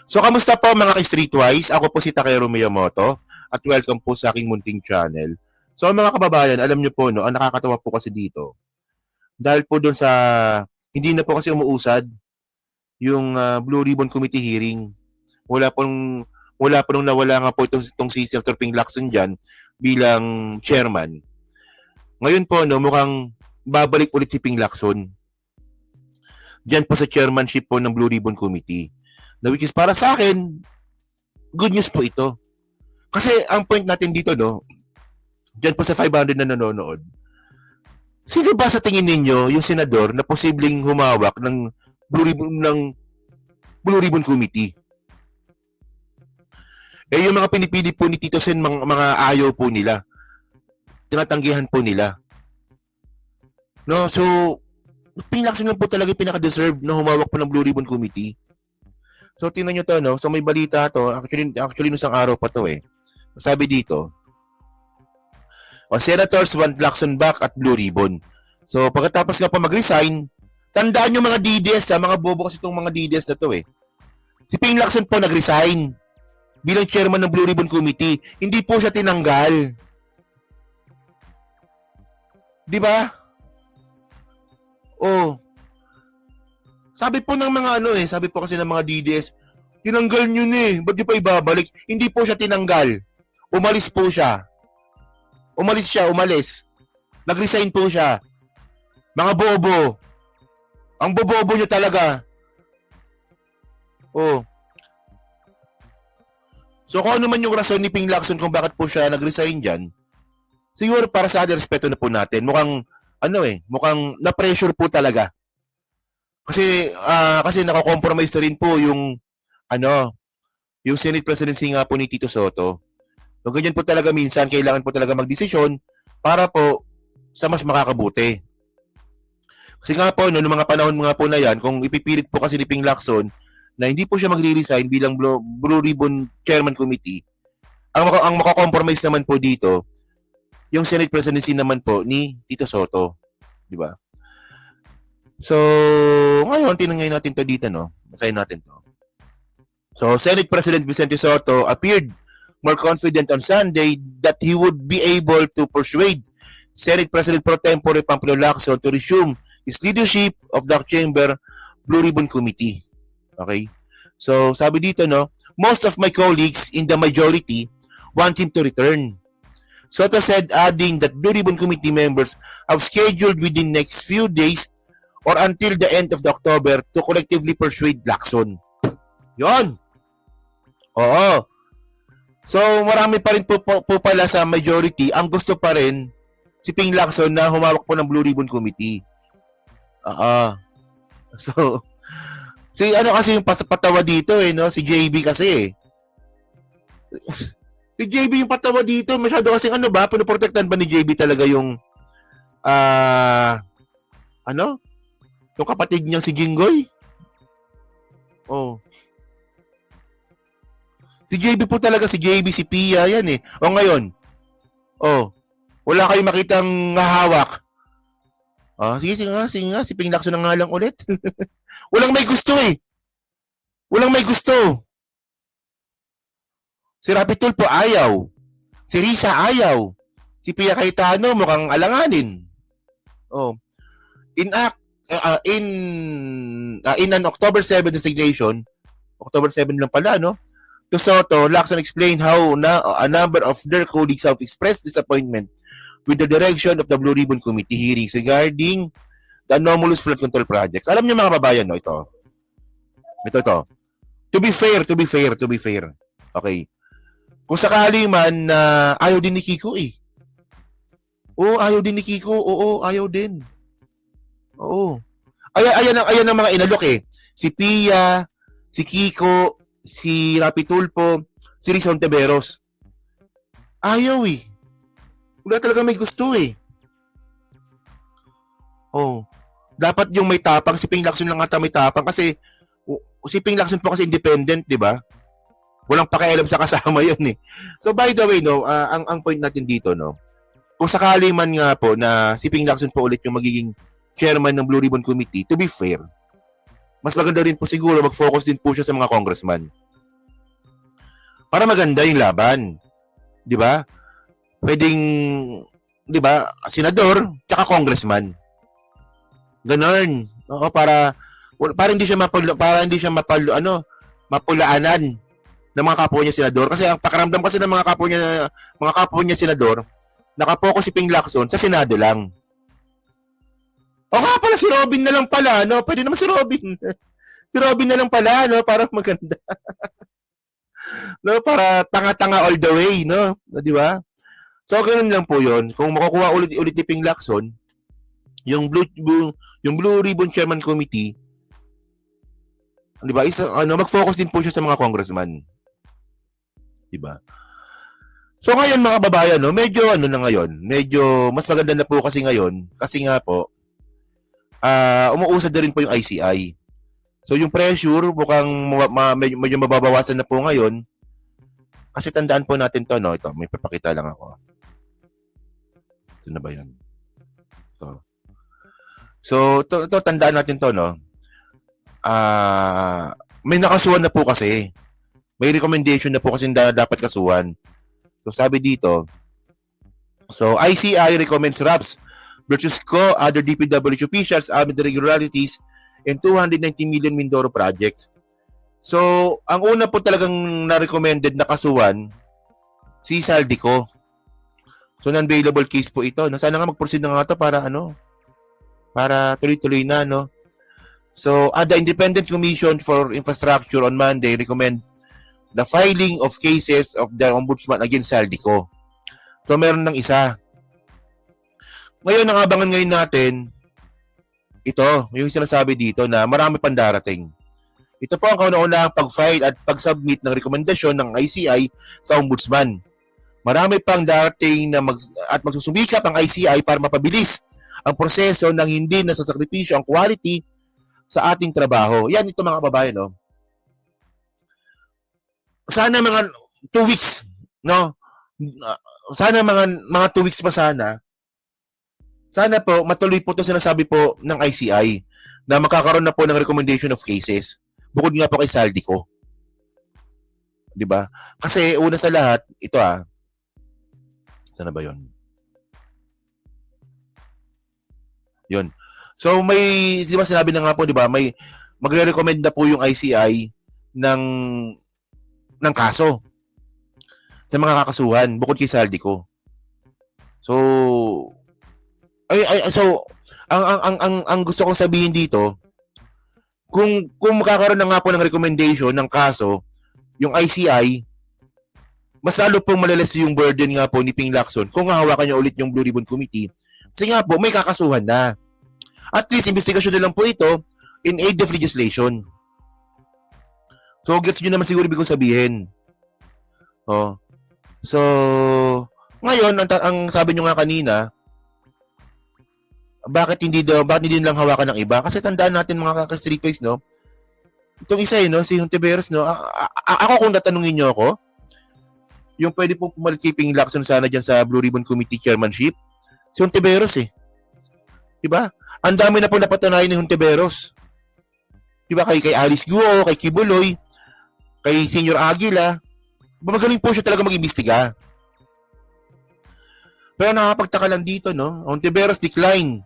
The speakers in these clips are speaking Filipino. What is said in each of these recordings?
So, kamusta po mga ka-Streetwise? Ako po si Takeru Miyamoto at welcome po sa aking munting channel. So, mga kababayan, alam niyo po, no, ang nakakatawa po kasi dito, dahil po doon sa, hindi na po kasi umuusad yung Blue Ribbon Committee hearing. Wala po nung nawala nga po itong si Senator Ping Lacson dyan bilang chairman. Ngayon po, no, mukhang babalik ulit si Ping Lacson dyan po sa chairmanship po ng Blue Ribbon Committee. Na which is para sa akin, good news po ito. Kasi ang point natin dito, no, dyan po sa 500 na nanonood, sino ba sa tingin ninyo yung senador na posibleng humawak ng Blue Ribbon Committee? Eh, yung mga pinipili po ni Tito Sen, mga ayaw po nila. Tinatanggihan po nila. No, so, Ping Lacson lang po talaga pinaka-deserve na humawak po ng Blue Ribbon Committee. So, tingnan nyo to, no? So, may balita to. Actually nung isang araw pa to, eh. Sabi dito, Senators want Lacson back at Blue Ribbon. So, pagkatapos nga pa mag-resign, tandaan nyo mga DDS, mga bobo kasi itong mga DDS na to, eh. Si Ping Lacson po nag-resign bilang chairman ng Blue Ribbon Committee. Hindi po siya tinanggal. Di ba? Oh. Sabi po ng mga sabi po kasi ng mga DDS, tinanggal nyo eh, ba't di pa ibabalik? Hindi po siya tinanggal. Umalis po siya. Umalis. Nag-resign po siya. Mga bobo. Ang bobobo nyo talaga. Oh. So kung ano man yung rason ni Ping Lacson kung bakit po siya nag-resign dyan, siguro para sa atin, respeto na po natin. Mukhang na-pressure po talaga. Kasi nako-compromise na rin po yung Senate presidency nga po ni Tito Soto. So ganyan po talaga minsan, kailangan po talaga magdesisyon para po sa mas makakabuti. Kasi nga po, noong mga panahon nga po na yan, kung ipipilit po kasi ni Ping Lacson na hindi po siya magre-resign bilang Blue Ribbon Chairman Committee, ang mako-compromise naman po dito, yung Senate presidency naman po ni Tito Soto. Di ba? So, ngayon, tinangay natin to dito, no? Basahin natin to. So, Senate President Vicente Soto appeared more confident on Sunday that he would be able to persuade Senate President Pro Tempore Panfilo Lacson to resume his leadership of the Chamber Blue Ribbon Committee. Okay? So, sabi dito, no? Most of my colleagues in the majority want him to return. Soto said, adding that Blue Ribbon Committee members have scheduled within next few days or until the end of the October to collectively persuade Lacson. Yon. Oo. So, marami pa rin po pala sa majority ang gusto pa rin si Ping Lacson na humawak po ng Blue Ribbon Committee. So, kasi yung patawa dito no? Si JB kasi eh. Si JB yung patawa dito, masyado kasing pinoprotektan ba ni JB talaga yung yung kapatid niyang si Jinggoy? Oh. Si JB po talaga, si JB, si Pia, yan eh. O ngayon, wala kayong makitang hahawak. Sige nga, si Ping Lacson na nga lang ulit. Walang may gusto eh. Walang may gusto. Si Rapi Tulfo ayaw. Si Risa ayaw. Si Pia Cayetano mukhang alanganin. In an October 7 designation, October 7 lang pala, no? To Soto, Lacson explained how a number of their colleagues have expressed disappointment with the direction of the Blue Ribbon Committee hearings regarding the anomalous flood control projects. Alam niyo mga kababayan, no, ito. To be fair. Okay. Kung sakali man na ayaw din ni Kiko eh. Ayaw din ni Kiko. Ayaw din. Oo. Ayan ang mga inalok eh. Si Pia, si Kiko, si Rapi Tulfo, si Rizon Teberos. Ayaw eh. Wala talaga may gusto eh. Dapat yung may tapang, si Ping Lacson lang ata may tapang kasi si Ping Lacson po kasi independent, di ba? Walang pakialam sa kasama yun eh. So by the way, no, ang point natin dito, no, kung sakali man nga po na si Ping Lacson po ulit yung magiging chairman ng Blue Ribbon Committee, to be fair, mas maganda rin po siguro mag-focus din po siya sa mga congressman. para maganda yung laban. Di ba? Pwedeng, di ba, senador, tsaka congressman. Ganon. Oo, para hindi siya mapulaanan ng mga kapwa niya senador. Kasi ang pakiramdam kasi ng mga kapwa niya senador, nakapokus si Ping Lacson sa Senado lang. O nga pala, si Robin na lang pala, no? Pwede naman si Robin. Si Robin na lang pala, no? Para maganda. No? Para tanga-tanga all the way, no? Di ba? So, ganun lang po yun. Kung makukuha ulit ni Ping Lacson, yung Blue Ribbon Chairman Committee, di ba? Mag-focus din po siya sa mga congressman. Di ba? So ngayon mga kababayan, no, medyo na ngayon, medyo mas maganda na po kasi ngayon kasi nga po umuusad na rin po yung ICI. So yung pressure mukhang medyo mababawasan na po ngayon. Kasi tandaan po natin to, no, ito, may papakita lang ako. Ito na ba 'yan? So to tandaan natin to, no. May nakasuhan na po kasi. May recommendation na po kasi dapat kasuhan. So sabi dito, so ICI recommends RAPS, Bertusco, other DPWH officials amid the irregularities in 290 million Mindoro project. So ang una po talagang na-recommended na kasuhan, si Saldico. So non-bailable case po ito. No? Sana nga mag-proceed na nga ito para tuloy-tuloy na, no? So the Independent Commission for Infrastructure on Monday recommend the filing of cases of the Ombudsman against Saldico. So, meron ng isa. Ngayon, ang abangan ngayon natin, ito, yung sinasabi dito na marami pang darating. Ito po ang kauna-unahang pag-file at pag-submit ng rekomendasyon ng ICI sa Ombudsman. Marami pang darating na magsusumikap ang ICI para mapabilis ang proseso ng hindi nasasakripisyo ang quality sa ating trabaho. Yan ito mga kababayan, no? Sana mga 2 weeks, no? Sana mga 2 weeks pa sana. Sana po matuloy po 'to sinasabi po ng ICI na magkakaroon na po ng recommendation of cases. Bukod nga po kay Saldico. 'Di ba? Kasi una sa lahat, ito Sana ba 'yon? 'Yon. So may 'di ba sinabi na nga po 'di ba, may magre-recommend na po yung ICI ng kaso sa mga kakasuhan bukod kay Saldico. So ang gusto kong sabihin dito, kung makakaroon na nga po ng recommendation ng kaso yung ICI, mas lalo pong malalas yung burden nga po ni Ping Lacson kung hahawakan niya ulit yung Blue Ribbon Committee. Kasi nga po may kakasuhan na. At least investigasyon na lang po ito in aid of legislation. So, gets nyo naman siguro ibig kong sabihin. So, ngayon, ang sabi nyo nga kanina, bakit hindi lang hawakan ng iba? Kasi tandaan natin mga kaka-streetways, no? Itong isa, no? Si Hontiveros, no? Ako kung tatanungin nyo ako, yung pwede pong pumalit kay Ping Lacson sana dyan sa Blue Ribbon Committee chairmanship, si Hontiveros, Diba? Ang dami na po napatunayan ni Hontiveros. Diba? Kay Alice Guo, kay Kibuloy, kay Senior Aguila, magaling po siya talaga mag-imbestiga. Pero nakapagtaka lang dito, no? Hontiveros decline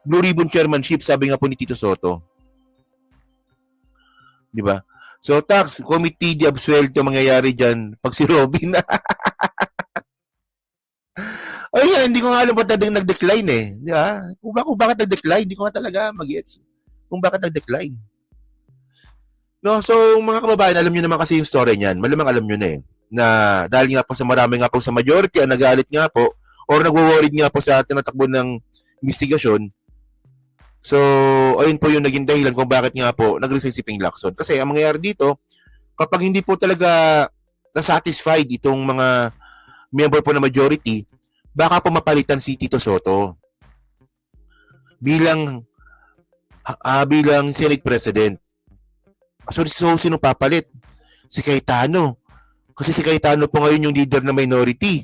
Blue Ribbon Chairmanship, sabi nga po ni Tito Soto. Di ba? So, tax committee di absuelto mangyayari dyan pag si Robin. Ay, hindi ko nga alam ba't nag-decline Di ba? Kung bakit nag-decline, hindi ko nga talaga mag-gets kung bakit nag-decline. No, so mga kababayan, alam niyo naman kasi yung story niyan. Malamang alam niyo na na dahil nga po sa marami nga po sa majority ang nagalit nga po or nagwo-worried nga po sa tinatakbo ng investigasyon. So, ayun po yung naging dahilan kung bakit nga po nag-resign si Ping Lacson. Kasi ang mangyayari dito, kapag hindi po talaga na-satisfied itong mga member po na majority, baka po mapalitan si Tito Soto bilang Senate President. So, sino papalit? Si Cayetano. Kasi si Cayetano po ngayon yung leader ng minority.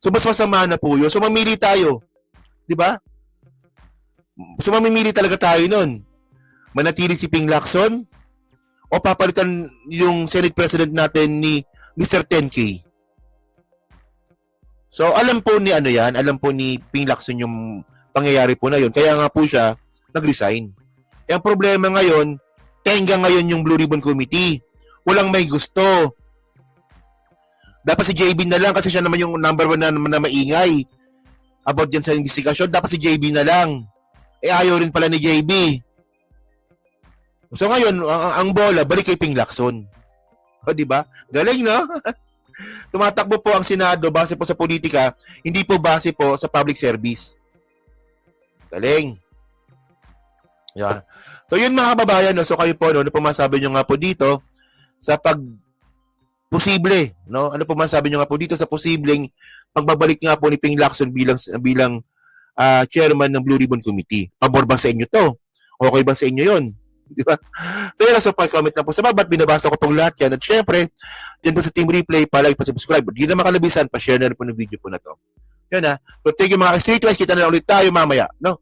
So, mas masama na po yun. So, mamili tayo. Di ba? So, mamimili talaga tayo nun. Manatili si Ping Lacson o papalitan yung Senate President natin ni Mr. 10K. So, alam po ni alam po ni Ping Lacson yung pangyayari po na yun. Kaya nga po siya nag-resign. Ang problema ngayon, tenga ngayon yung Blue Ribbon Committee. Walang may gusto. Dapat si JB na lang kasi siya naman yung number 1 na maingay about yan sa investigasyon. Dapat si JB na lang. Ayaw rin pala ni JB. So ngayon, ang bola, balik kay Ping Lacson. O, diba? Galing, no? Tumatakbo po ang Senado base po sa politika, hindi po base po sa public service. Galing. Yeah. So yun mga kababayan, no? So kayo po, no? Ano po masabi nyo nga po dito sa posible, no? Ano po masabi nyo nga po dito sa posibleng pagbabalik nga po ni Ping Lacson bilang chairman ng Blue Ribbon Committee? Pabor ba sa inyo to? Okay ba sa inyo yun? Di ba? So yun, so pag-comment na po sa baba, binabasa ko pong lahat yan. At syempre, dyan po sa Team Replay, palike, pa-subscribe. Hindi na makalabisan, pa-share na rin po ng video po na to. Yan ha. So thank you mga streetwise, kita na ulit tayo mamaya. No?